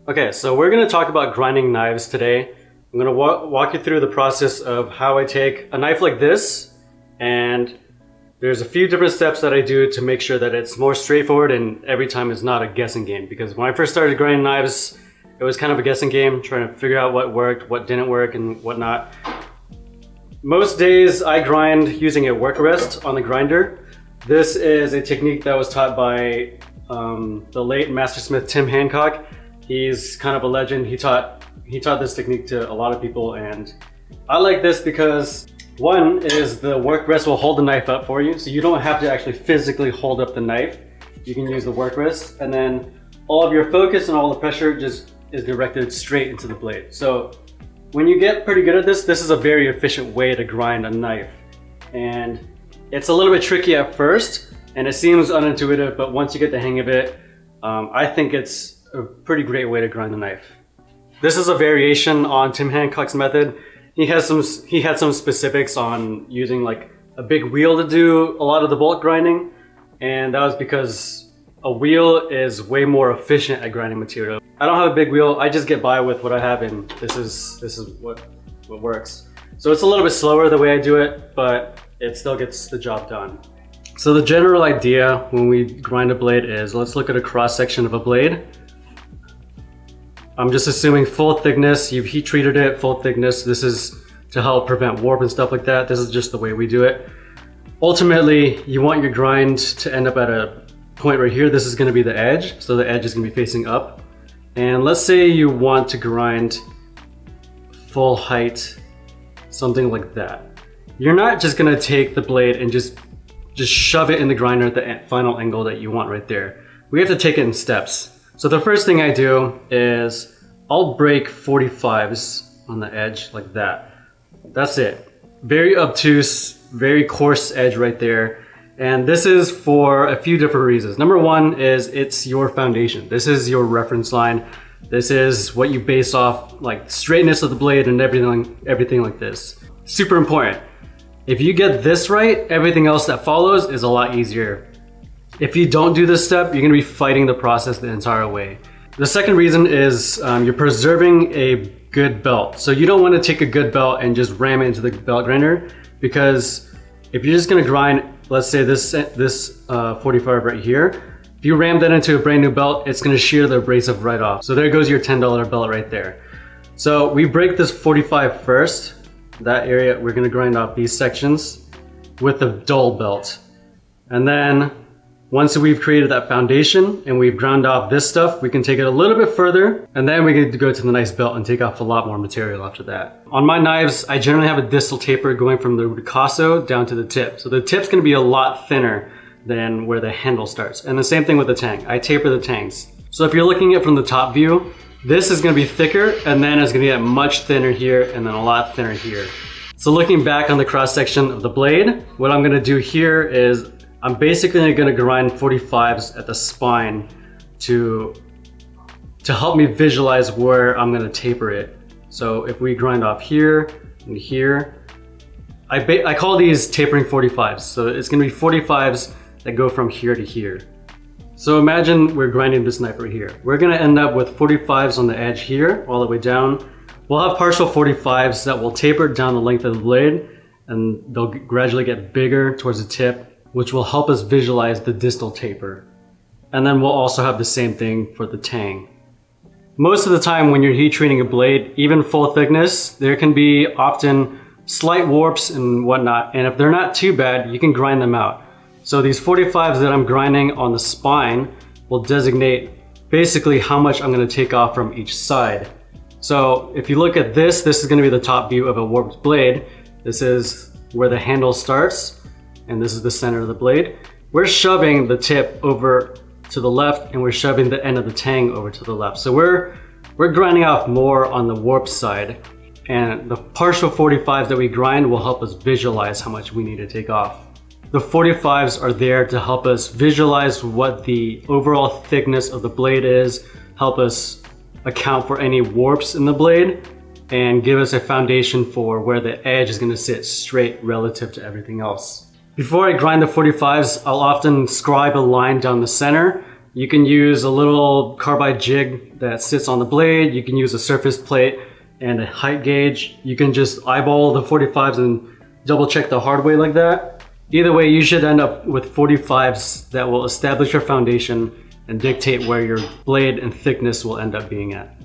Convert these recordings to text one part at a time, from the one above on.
Okay, so we're going to talk about grinding knives today. I'm going to walk you through the process of how I take a knife like this, and there's a few different steps that I do to make sure that it's more straightforward and every time it's not a guessing game. Because when I first started grinding knives, it was kind of a guessing game, trying to figure out what worked, what didn't work, and whatnot. Most days I grind using a Workrest on the grinder. This is a technique that was taught by the late mastersmith Tim Hancock. He's kind of a legend. He taught this technique to a lot of people, and I like this because one is the Workrest will hold the knife up for you, so you don't have to actually physically hold up the knife. You can use the Workrest, and then all of your focus and all the pressure just is directed straight into the blade. So when you get pretty good at this, this is a very efficient way to grind a knife. And it's a little bit tricky at first, and it seems unintuitive, but once you get the hang of it, I think it's a pretty great way to grind the knife. This is a variation on Tim Hancock's method. He had some specifics on using like a big wheel to do a lot of the bulk grinding, and that was because a wheel is way more efficient at grinding material. I don't have a big wheel, I just get by with what I have, and this is what works. So it's a little bit slower the way I do it, but it still gets the job done. So the general idea when we grind a blade is, let's look at a cross section of a blade. I'm just assuming full thickness. You've heat treated it, full thickness. This is to help prevent warp and stuff like that. This is just the way we do it. Ultimately, you want your grind to end up at a point right here. This is gonna be the edge. So the edge is gonna be facing up. And let's say you want to grind full height, something like that. You're not just gonna take the blade and just shove it in the grinder at the final angle that you want right there. We have to take it in steps. So the first thing I do is I'll break 45s on the edge like that. That's it. Very obtuse, very coarse edge right there. And this is for a few different reasons. Number one is it's your foundation. This is your reference line. This is what you base off, like straightness of the blade and everything like this. Super important. If you get this right, everything else that follows is a lot easier. If you don't do this step, you're gonna be fighting the process the entire way. The second reason is you're preserving a good belt. So you don't wanna take a good belt and just ram it into the belt grinder, because if you're just gonna grind, let's say this 45 right here, if you ram that into a brand new belt, it's gonna shear the abrasive right off. So there goes your $10 belt right there. So we break this 45 first. That area, we're gonna grind off these sections with a dull belt. And then once we've created that foundation and we've ground off this stuff, we can take it a little bit further, and then we can go to the nice belt and take off a lot more material after that. On my knives, I generally have a distal taper going from the ricasso down to the tip. So the tip's gonna be a lot thinner than where the handle starts. And the same thing with the tang. I taper the tangs. So if you're looking at it from the top view, this is gonna be thicker, and then it's gonna get much thinner here and then a lot thinner here. So looking back on the cross section of the blade, what I'm gonna do here is I'm basically gonna grind 45s at the spine to help me visualize where I'm gonna taper it. So if we grind off here and here, I call these tapering 45s. So it's gonna be 45s that go from here to here. So imagine we're grinding this knife right here. We're gonna end up with 45s on the edge here, all the way down. We'll have partial 45s that will taper down the length of the blade, and they'll gradually get bigger towards the tip, which will help us visualize the distal taper. And then we'll also have the same thing for the tang. Most of the time when you're heat treating a blade, even full thickness, there can be often slight warps and whatnot, and if they're not too bad, you can grind them out. So these 45s that I'm grinding on the spine will designate basically how much I'm gonna take off from each side. So if you look at this, this is gonna be the top view of a warped blade. This is where the handle starts, and this is the center of the blade. We're shoving the tip over to the left, and we're shoving the end of the tang over to the left. So we're grinding off more on the warp side, and the partial 45s that we grind will help us visualize how much we need to take off. The 45s are there to help us visualize what the overall thickness of the blade is, help us account for any warps in the blade, and give us a foundation for where the edge is gonna sit straight relative to everything else. Before I grind the 45s, I'll often scribe a line down the center You can use a little carbide jig that sits on the blade. You can use a surface plate and a height gauge. You can just eyeball the 45s and double check the hard way like that. Either way, you should end up with 45s that will establish your foundation and dictate where your blade and thickness will end up being at.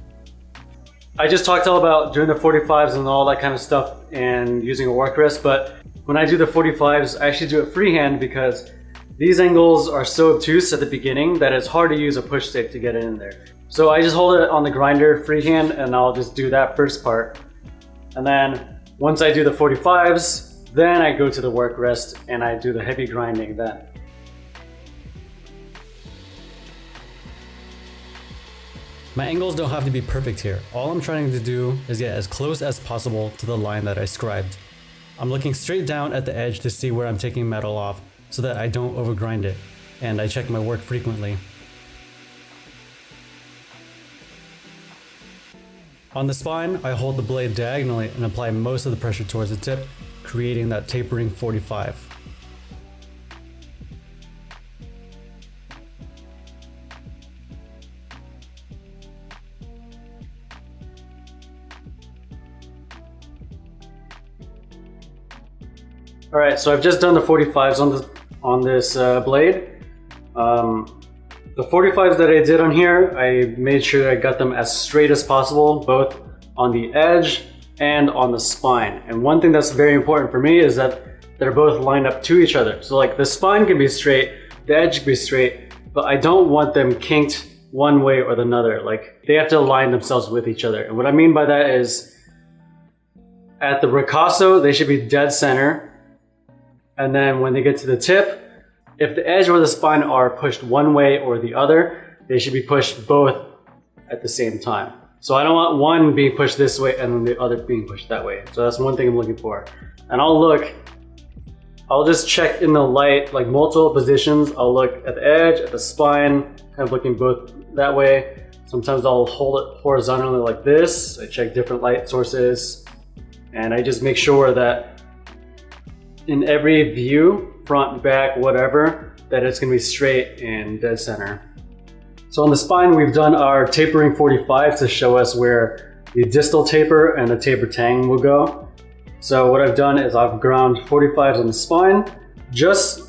I just talked all about doing the 45s and all that kind of stuff and using a Workrest, but when I do the 45s, I actually do it freehand because these angles are so obtuse at the beginning that it's hard to use a push stick to get it in there. So I just hold it on the grinder freehand and I'll just do that first part. And then once I do the 45s, then I go to the Workrest and I do the heavy grinding then. My angles don't have to be perfect here. All I'm trying to do is get as close as possible to the line that I scribed. I'm looking straight down at the edge to see where I'm taking metal off so that I don't overgrind it, and I check my work frequently. On the spine, I hold the blade diagonally and apply most of the pressure towards the tip, creating that tapering 45. All right, so I've just done the 45s on this blade. The 45s that I did on here, I made sure I got them as straight as possible, both on the edge and on the spine. And one thing that's very important for me is that they're both lined up to each other. So like the spine can be straight, the edge can be straight, but I don't want them kinked one way or the other. Like they have to align themselves with each other. And what I mean by that is at the ricasso, they should be dead center. And then when they get to the tip, if the edge or the spine are pushed one way or the other, they should be pushed both at the same time. So I don't want one being pushed this way and then the other being pushed that way. So that's one thing I'm looking for. And I'll just check in the light, like multiple positions. I'll look at the edge, at the spine, kind of looking both that way. Sometimes I'll hold it horizontally like this. I check different light sources. And I just make sure that in every view, front, back, whatever, that it's gonna be straight and dead center. So on the spine, we've done our tapering 45 to show us where the distal taper and the taper tang will go. So what I've done is I've ground 45s on the spine, just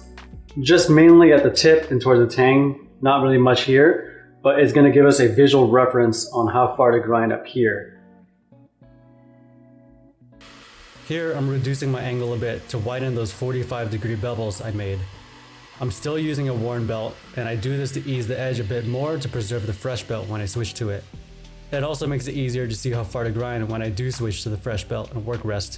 mainly at the tip and towards the tang, not really much here, but it's gonna give us a visual reference on how far to grind up here. Here, I'm reducing my angle a bit to widen those 45-degree bevels I made. I'm still using a worn belt, and I do this to ease the edge a bit more to preserve the fresh belt when I switch to it. It also makes it easier to see how far to grind when I do switch to the fresh belt and Workrest.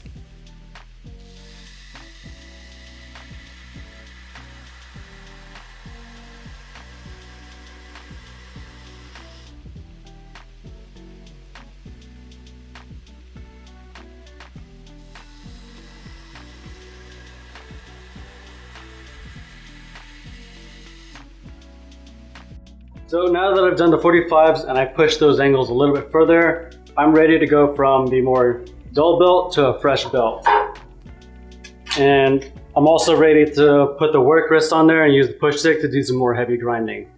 So now that I've done the 45s and I pushed those angles a little bit further, I'm ready to go from the more dull belt to a fresh belt. And I'm also ready to put the Workrest on there and use the push stick to do some more heavy grinding.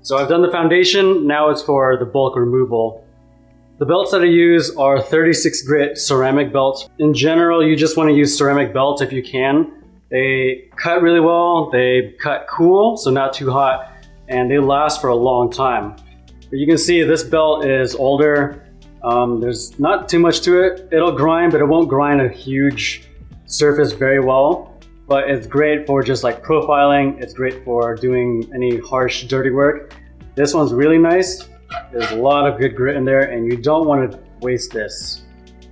So I've done the foundation, now it's for the bulk removal. The belts that I use are 36 grit ceramic belts. In general, you just want to use ceramic belts if you can. They cut really well, they cut cool, so not too hot, and they last for a long time. But you can see this belt is older. There's not too much to it. It'll grind, but it won't grind a huge surface very well. But it's great for just like profiling. It's great for doing any harsh, dirty work. This one's really nice. There's a lot of good grit in there, and you don't want to waste this.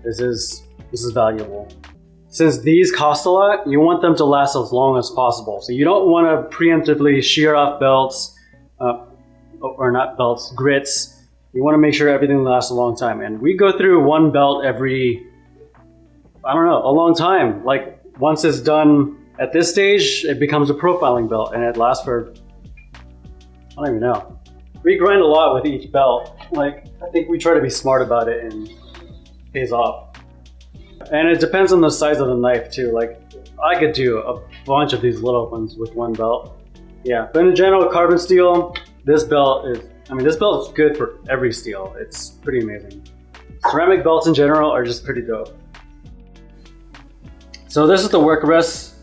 This is valuable. Since these cost a lot, you want them to last as long as possible. So you don't want to preemptively shear off belts, or not belts, grits. You want to make sure everything lasts a long time. And we go through one belt every, I don't know, a long time. Like once it's done at this stage, it becomes a profiling belt and it lasts for, I don't even know. We grind a lot with each belt. Like I think we try to be smart about it and it pays off. And it depends on the size of the knife too. Like I could do a bunch of these little ones with one belt. Yeah, but in general, carbon steel, This belt is, this belt is good for every steel. It's pretty amazing. Ceramic belts in general are just pretty dope. So this is the Workrest.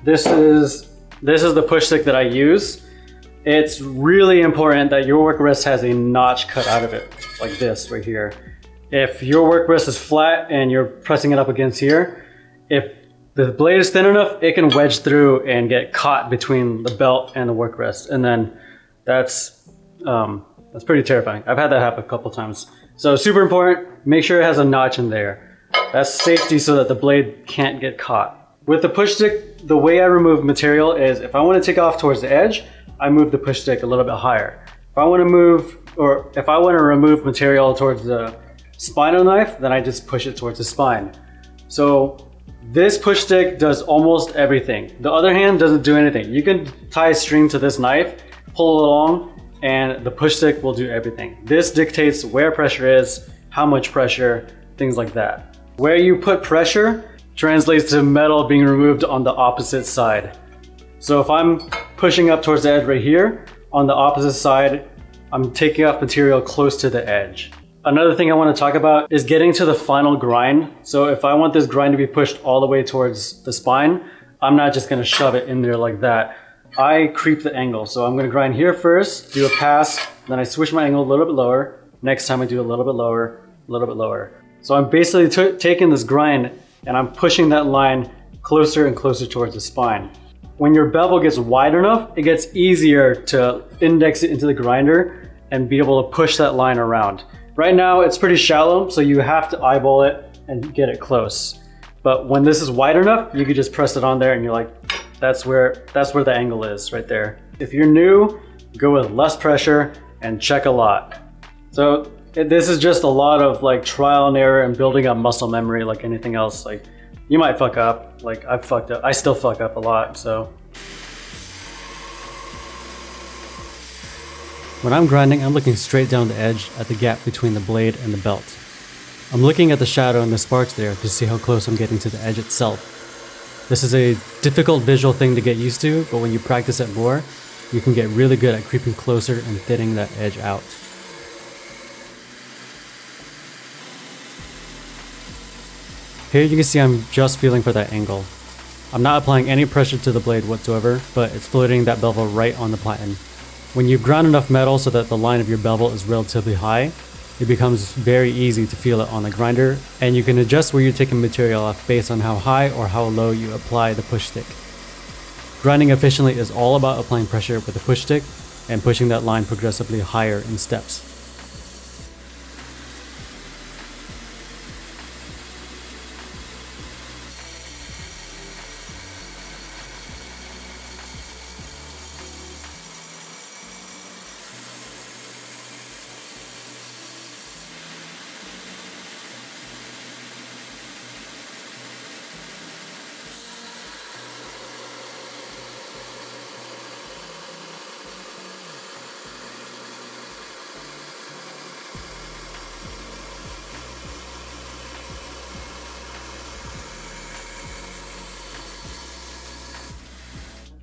This is the push stick that I use. It's really important that your Workrest has a notch cut out of it, like this right here. If your Workrest is flat and you're pressing it up against here, if the blade is thin enough, it can wedge through and get caught between the belt and the Workrest, and then that's pretty terrifying. I've had that happen a couple times. So super important, make sure it has a notch in there. That's safety so that the blade can't get caught. With the push stick, the way I remove material is if I want to take off towards the edge, I move the push stick a little bit higher. If I want to remove material towards the spine of the knife, then I just push it towards the spine. So this push stick does almost everything. The other hand doesn't do anything. You can tie a string to this knife, pull it along, and the push stick will do everything. This dictates where pressure is, how much pressure, things like that. Where you put pressure translates to metal being removed on the opposite side. So if I'm pushing up towards the edge right here, on the opposite side, I'm taking off material close to the edge. Another thing I want to talk about is getting to the final grind. So if I want this grind to be pushed all the way towards the spine, I'm not just going to shove it in there like that. I creep the angle. So I'm going to grind here first, do a pass, then I switch my angle a little bit lower. Next time I do a little bit lower, a little bit lower. So I'm basically taking this grind and I'm pushing that line closer and closer towards the spine. When your bevel gets wide enough, it gets easier to index it into the grinder and be able to push that line around. Right now it's pretty shallow, so you have to eyeball it and get it close. But when this is wide enough, you can just press it on there and you're like, that's where the angle is right there. If you're new, go with less pressure and check a lot. So this is just a lot of like trial and error and building up muscle memory like anything else. Like you might fuck up, like I've fucked up. I still fuck up a lot, so. When I'm grinding, I'm looking straight down the edge at the gap between the blade and the belt. I'm looking at the shadow and the sparks there to see how close I'm getting to the edge itself. This is a difficult visual thing to get used to, but when you practice it more, you can get really good at creeping closer and thinning that edge out. Here you can see I'm just feeling for that angle. I'm not applying any pressure to the blade whatsoever, but it's floating that bevel right on the platen. When you've ground enough metal so that the line of your bevel is relatively high, it becomes very easy to feel it on the grinder, and you can adjust where you're taking material off based on how high or how low you apply the push stick. Grinding efficiently is all about applying pressure with the push stick and pushing that line progressively higher in steps.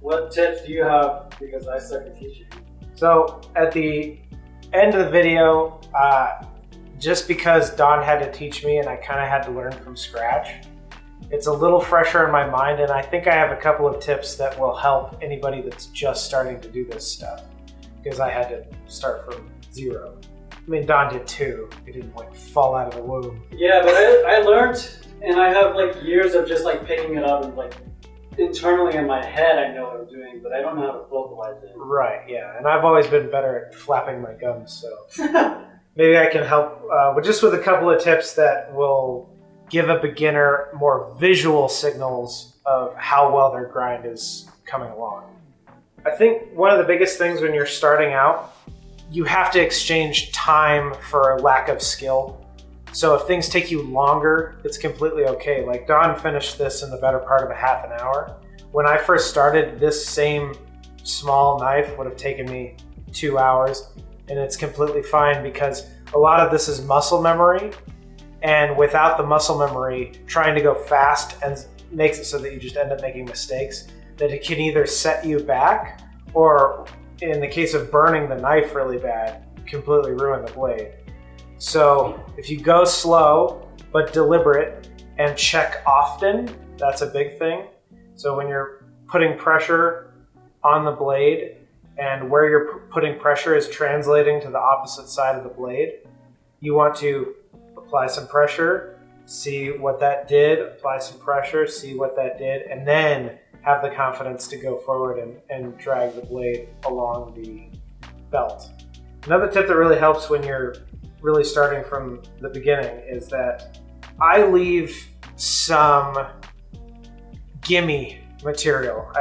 What tips do you have? Because I suck at teaching. So at the end of the video, just because Don had to teach me and I kind of had to learn from scratch, it's a little fresher in my mind, and I think I have a couple of tips that will help anybody that's just starting to do this stuff, because I had to start from zero. I mean, Don did too. He didn't like fall out of the womb. Yeah, but I learned, and I have like years of just like picking it up and like internally in my head I know what I'm doing, but I don't know how to vocalize it. Right, yeah, and I've always been better at flapping my gums, so maybe I can help just with a couple of tips that will give a beginner more visual signals of how well their grind is coming along. I think one of the biggest things when you're starting out, you have to exchange time for lack of skill. So if things take you longer, it's completely okay. Like Don finished this in the better part of a half an hour. When I first started, this same small knife would have taken me 2 hours, and it's completely fine because a lot of this is muscle memory, and without the muscle memory, trying to go fast and makes it so that you just end up making mistakes that it can either set you back or in the case of burning the knife really bad, completely ruin the blade. So if you go slow but deliberate and check often, that's a big thing. So when you're putting pressure on the blade and where you're putting pressure is translating to the opposite side of the blade, you want to apply some pressure, see what that did, apply some pressure, see what that did, and then have the confidence to go forward and drag the blade along the belt. Another tip that really helps when you're really starting from the beginning is that I leave some gimme material.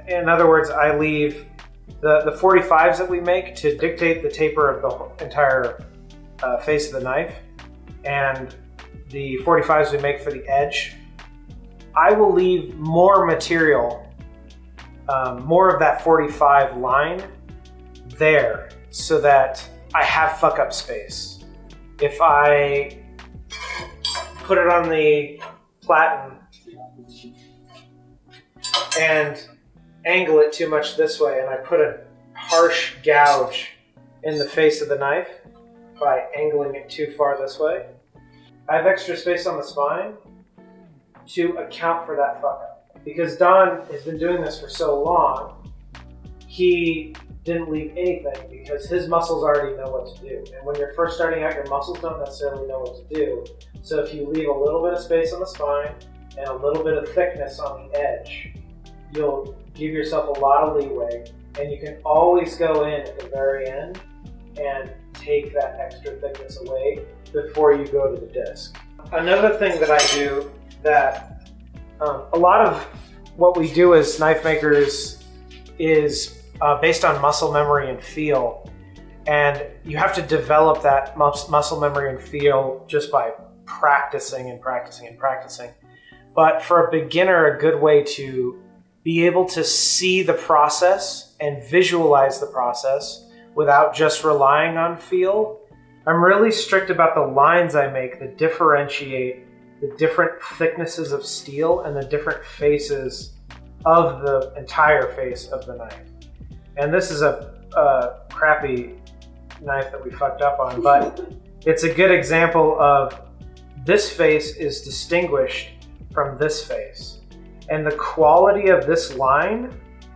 In other words, I leave the 45s that we make to dictate the taper of the entire face of the knife, and the 45s we make for the edge. I will leave more material, more of that 45 line there so that I have fuck up space. If I put it on the platen and angle it too much this way and I put a harsh gouge in the face of the knife by angling it too far this way, I have extra space on the spine to account for that fuck up. Because Don has been doing this for so long, he didn't leave anything because his muscles already know what to do. And when you're first starting out, your muscles don't necessarily know what to do. So if you leave a little bit of space on the spine and a little bit of thickness on the edge, you'll give yourself a lot of leeway, and you can always go in at the very end and take that extra thickness away before you go to the disc. Another thing that I do that a lot of what we do as knife makers is based on muscle memory and feel, and you have to develop that muscle memory and feel just by practicing and practicing and practicing. But for a beginner, a good way to be able to see the process and visualize the process without just relying on feel, I'm really strict about the lines I make that differentiate the different thicknesses of steel and the different faces of the entire face of the knife. And this is a crappy knife that we fucked up on, but it's a good example of this face is distinguished from this face. And the quality of this line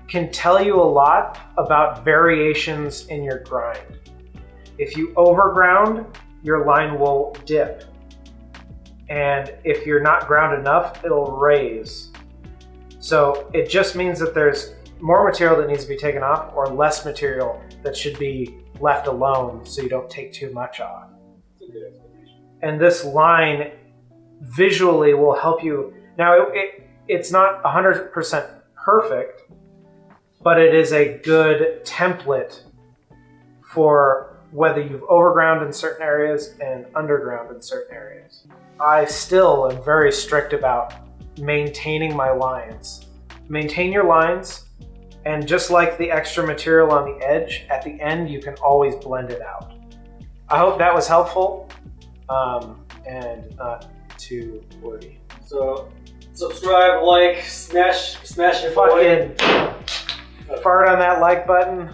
can tell you a lot about variations in your grind. If you overground, your line will dip. And if you're not ground enough, it'll raise. So it just means that there's more material that needs to be taken off or less material that should be left alone so you don't take too much off. That's a good explanation. And this line visually will help you. Now, it's not 100% perfect, but it is a good template for whether you've overground in certain areas and underground in certain areas. I still am very strict about maintaining my lines. Maintain your lines, and just like the extra material on the edge, at the end you can always blend it out. I hope that was helpful and not too wordy. So subscribe, like, smash your Fucking fart on that like button.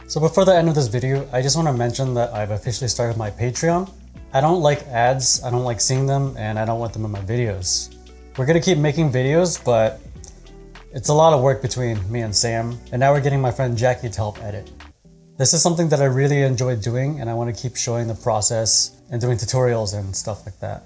So before the end of this video, I just want to mention that I've officially started my Patreon. I don't like ads, I don't like seeing them, and I don't want them in my videos. We're gonna keep making videos, but it's a lot of work between me and Sam, and now we're getting my friend Jackie to help edit. This is something that I really enjoy doing, and I want to keep showing the process and doing tutorials and stuff like that.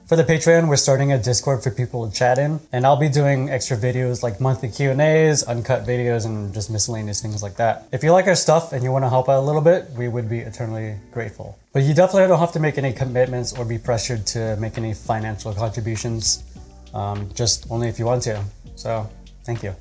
For the Patreon, we're starting a Discord for people to chat in, and I'll be doing extra videos like monthly Q&As, uncut videos, and just miscellaneous things like that. If you like our stuff and you want to help out a little bit, we would be eternally grateful. But you definitely don't have to make any commitments or be pressured to make any financial contributions, just only if you want to. So, thank you.